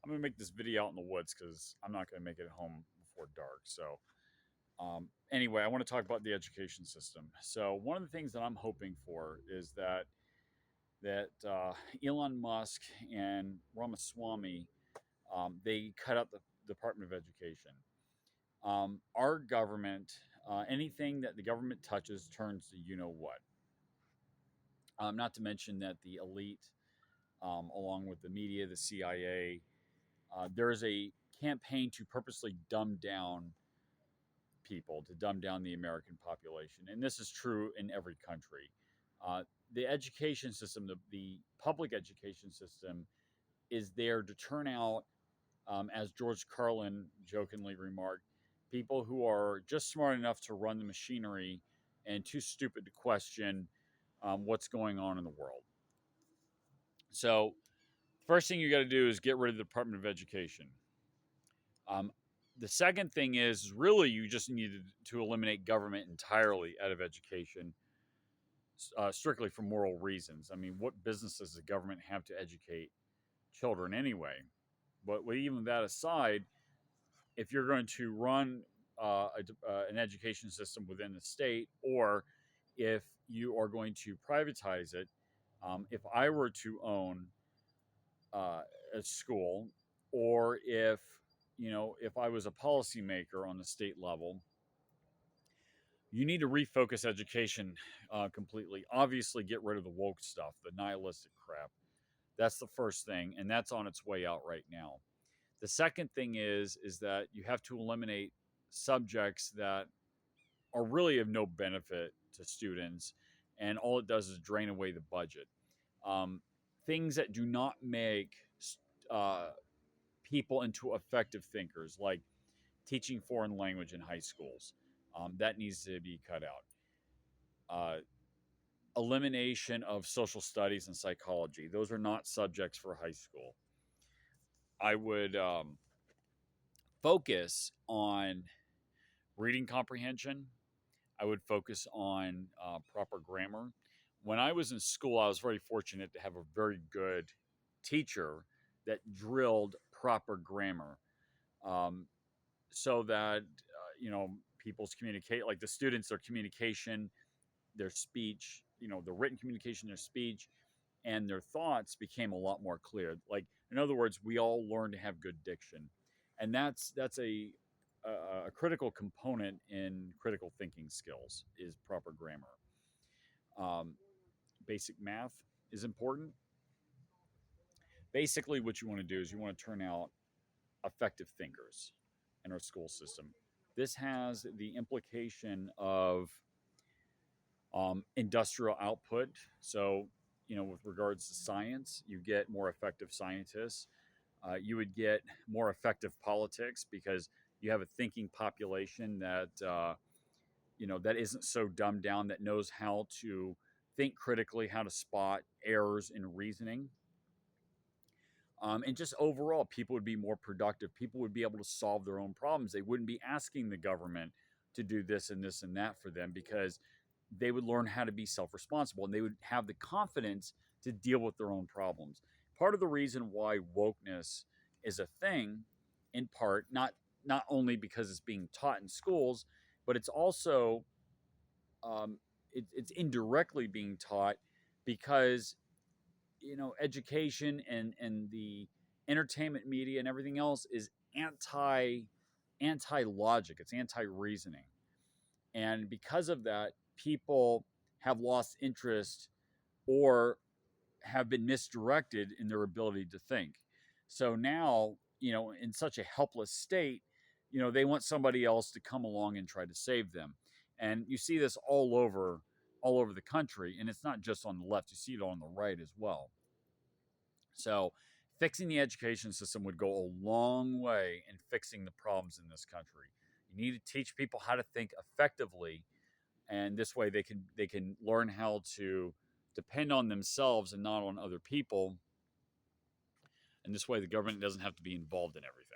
I'm gonna make this video out in the woods because I'm not gonna make it home before dark. So anyway, I want to talk about the education system. So one of the things that I'm hoping for is that Elon Musk and Ramaswamy they cut out the Department of Education. Our government, anything that the government touches turns to you know what. Not to mention that the elite, along with the media, the CIA, there is a campaign to purposely dumb down people, to dumb down the American population. And this is true in every country. Uh, the education system, the public education system, is there to turn out, as George Carlin jokingly remarked, people who are just smart enough to run the machinery and too stupid to question what's going on in the world. So, first thing you got to do is get rid of the Department of Education. Um, the second thing is really you just need to eliminate government entirely out of education, strictly for moral reasons. I mean, what business does the government have to educate children anyway? But with even that aside, if you're going to run an education system within the state, or if you are going to privatize it, if I were to own uh, a school, or if I was a policymaker on the state level, you need to refocus education completely. Obviously, get rid of the woke stuff, the nihilistic crap. That's the first thing, and that's on its way out right now. The second thing is that you have to eliminate subjects that are really of no benefit to students, and all it does is drain away the budget. Um, Things that do not make uh, people into effective thinkers, like teaching foreign language in high schools, that needs to be cut out. Uh, Elimination of social studies and psychology; those are not subjects for high school. I would focus on reading comprehension. I would focus on proper grammar. When I was in school, I was very fortunate to have a very good teacher that drilled proper grammar, um, so that people's communicate, like the students, their communication, their speech, the written communication, their speech, and their thoughts became a lot more clear. Like, in other words, we all learn to have good diction, and that's a critical component in critical thinking skills is proper grammar. Um, Basic math is important. Basically, what you want to do is you want to turn out effective thinkers in our school system. This has the implication of industrial output. So, with regards to science, you get more effective scientists. You would get more effective politics because you have a thinking population that isn't so dumbed down, that knows how to think critically, how to spot errors in reasoning. And just overall, people would be more productive. People would be able to solve their own problems. They wouldn't be asking the government to do this and this and that for them, because they would learn how to be self responsible, and they would have the confidence to deal with their own problems. Part of the reason why wokeness is a thing, in part, not only because it's being taught in schools, but it's also it's indirectly being taught because education and the entertainment media and everything else is anti logic. It's anti reasoning, and because of that, people have lost interest or have been misdirected in their ability to think. So now, in such a helpless state, they want somebody else to come along and try to save them. And you see this all over the country, and it's not just on the left, you see it on the right as well. So fixing the education system would go a long way in fixing the problems in this country. You need to teach people how to think effectively, and this way they can learn how to depend on themselves and not on other people. And this way the government doesn't have to be involved in everything.